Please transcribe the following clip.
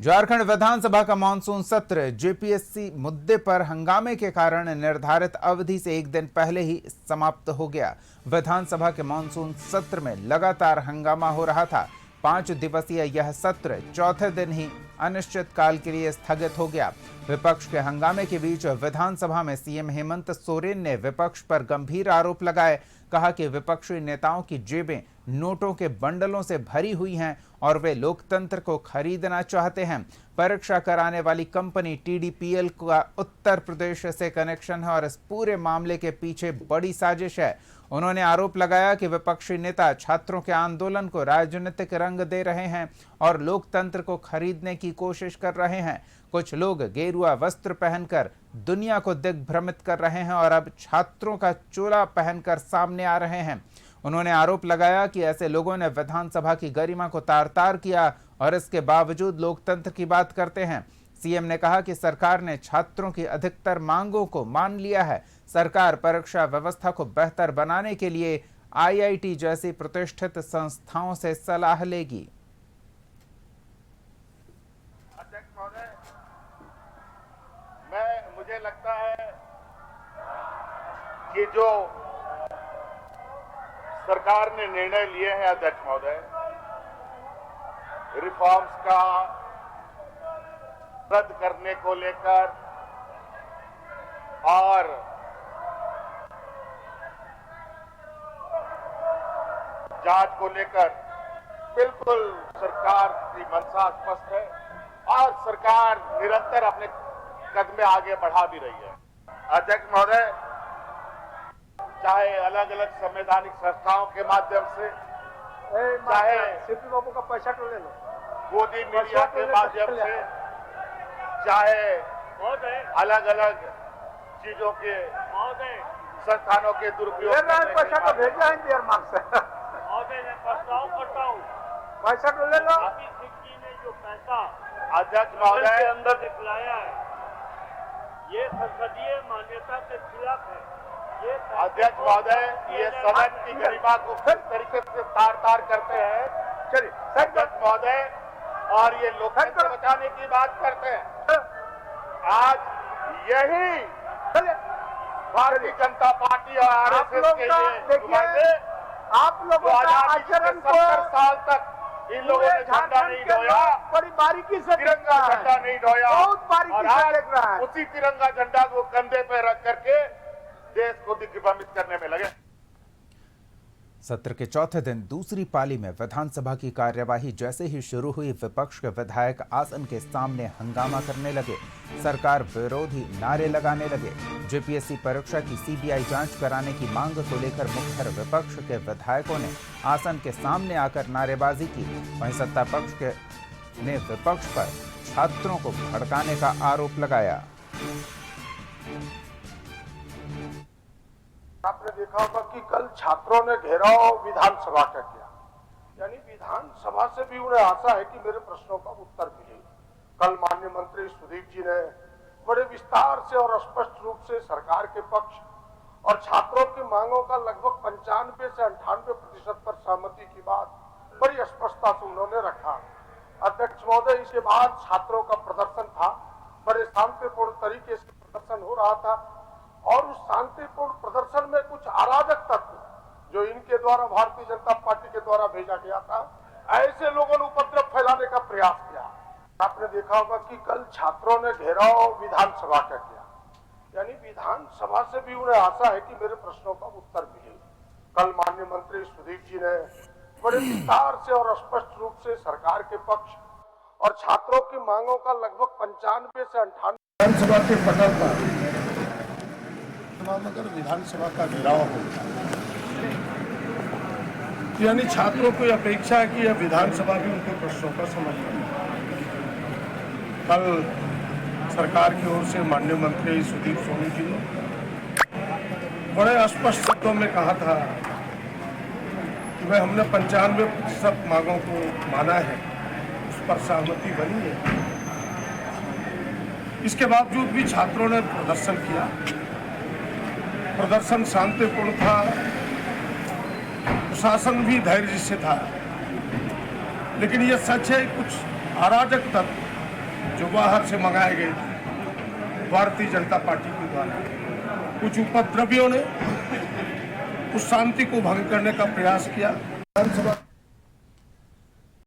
झारखंड विधानसभा का मानसून सत्र जेपीएससी मुद्दे पर हंगामे के कारण निर्धारित अवधि से एक दिन पहले ही समाप्त हो गया। विधानसभा के मानसून सत्र में लगातार हंगामा हो रहा था। 5 दिवसीय यह सत्र चौथे दिन ही अनिश्चित काल के लिए स्थगित हो गया। विपक्ष के हंगामे के बीच विधानसभा में सीएम हेमंत सोरेन ने विपक्ष पर गंभीर आरोप लगाए। कहा कि विपक्षी नेताओं की जेबें नोटों के बंडलों से भरी हुई हैं और वे लोकतंत्र को खरीदना चाहते हैं। परीक्षा कराने वाली कंपनी टीडीपीएल का उत्तर प्रदेश से कनेक्शन है और इस पूरे मामले के पीछे बड़ी साजिश है। उन्होंने आरोप लगाया कि विपक्षी नेता छात्रों के आंदोलन को राजनीतिक रंग दे रहे हैं और लोकतंत्र को खरीदने की कोशिश कर रहे हैं। कुछ लोग गेरुआ वस्त्र पहनकर दुनिया को दिग्भ्रमित कर रहे हैं और अब छात्रों का चोला पहनकर सामने आ रहे हैं। उन्होंने आरोप लगाया कि ऐसे लोगों ने विधानसभा की गरिमा को तार-तार किया और इसके बावजूद लोकतंत्र की बात करते हैं। सीएम ने कहा कि सरकार ने छात्रों की अधिकतर मांगों को मान लिया है। सरकार परीक्षा व्यवस्था को बेहतर बनाने के लिए आईआईटी जैसी प्रतिष्ठित संस्थाओं से सलाह लेगी। अध्यक्ष महोदय, मुझे लगता है कि जो सरकार ने निर्णय लिए हैं अध्यक्ष महोदय, रिफॉर्म्स का रद्द करने को लेकर और जांच को लेकर बिल्कुल सरकार की मंशा स्पष्ट है और सरकार निरंतर अपने कदम आगे बढ़ा भी रही है। अध्यक्ष महोदय, चाहे अलग अलग संवैधानिक संस्थाओं के माध्यम से, चाहे सीपी बाबू का पैसा तो ले लो, गोदी मीडिया के माध्यम से, चाहे अलग अलग चीजों के संस्थानों के दुरुपयोग पैसा तो भेजा है इंडिया मार्ग से। प्रस्ताव करता हूँ, पैसा तो ले लो। अभी सिक्की ने जो पैसा अध्यक्ष महोदय के अंदर दिखलाया है, ये संसदीय मान्यता के खिलाफ है। ये अध्यक्ष महोदय, ये सदन की गरिमा को किस तरीके से तार-तार करते हैं। चलिए अध्यक्ष महोदय, और ये लोकतंत्र बचाने की बात करते हैं। आज यही भारतीय जनता पार्टी और आरएसएस के लिए नुमाइंदे आप लोगों का आचरण को 70 साल तक इन लोगों ने झंडा नहीं ढोया, बड़ी बारीकी से तिरंगा झंडा नहीं ढोया बहुत बारीकी और से आज देख रहा है। उसी तिरंगा झंडा को कंधे पे रख करके देश को दिग्भ्रमित करने में लगे। सत्र के चौथे दिन दूसरी पाली में विधानसभा की कार्यवाही जैसे ही शुरू हुई, विपक्ष के विधायक आसन के सामने हंगामा करने लगे, सरकार विरोधी नारे लगाने लगे। जेपीएससी परीक्षा की सीबीआई जांच कराने की मांग को लेकर मुखर विपक्ष के विधायकों ने आसन के सामने आकर नारेबाजी की। वहीं सत्ता पक्ष ने विपक्ष पर छात्रों को भड़काने का आरोप लगाया। आपने देखा होगा कि कल छात्रों ने घेराव विधानसभा का किया, यानी विधानसभा से भी उन्हें आशा है कि मेरे प्रश्नों का उत्तर मिले। कल माननीय मंत्री सुदीप जी ने बड़े विस्तार से और स्पष्ट रूप से सरकार के पक्ष और छात्रों की मांगों का लगभग 95 से 98% पर सहमति की बात बड़ी स्पष्टता से उन्होंने रखा। अध्यक्ष महोदय, इसके बाद छात्रों का प्रदर्शन था, बड़े शांतिपूर्ण तरीके से प्रदर्शन हो रहा था और उस शांतिपूर्ण प्रदर्शन में कुछ अराजक तत्व जो इनके द्वारा भारतीय जनता पार्टी के द्वारा भेजा गया था, ऐसे लोगों ने उपद्रव फैलाने का प्रयास किया। आपने देखा होगा कि कल छात्रों ने घेराव विधानसभा का किया, यानी विधानसभा से भी उन्हें आशा है कि मेरे प्रश्नों का उत्तर मिले। कल माननीय मंत्री सुदीप जी ने बड़े विस्तार से और स्पष्ट रूप से सरकार के पक्ष और छात्रों की मांगों का लगभग 95 से 98 विधानसभा के पटल पर अगर विधानसभा का घेराव हो, यानी छात्रों को अपेक्षा है कि यह विधानसभा भी उनके प्रश्नों का समर्थन। कल सरकार की ओर से माननीय मंत्री सुदीप सोनी जी ने बड़े स्पष्ट शब्दों में कहा था कि भाई हमने 95% मांगों को माना है, उस पर सहमति बनी है। इसके बावजूद भी छात्रों ने प्रदर्शन किया। प्रदर्शन शांतिपूर्ण था, प्रशासन भी धैर्य से था, लेकिन यह सच है कुछ अराजक तत्व जो बाहर से मंगाए गए थे भारतीय जनता पार्टी के द्वारा। कुछ उपद्रवियों ने उस शांति को भंग करने का प्रयास किया। विधानसभा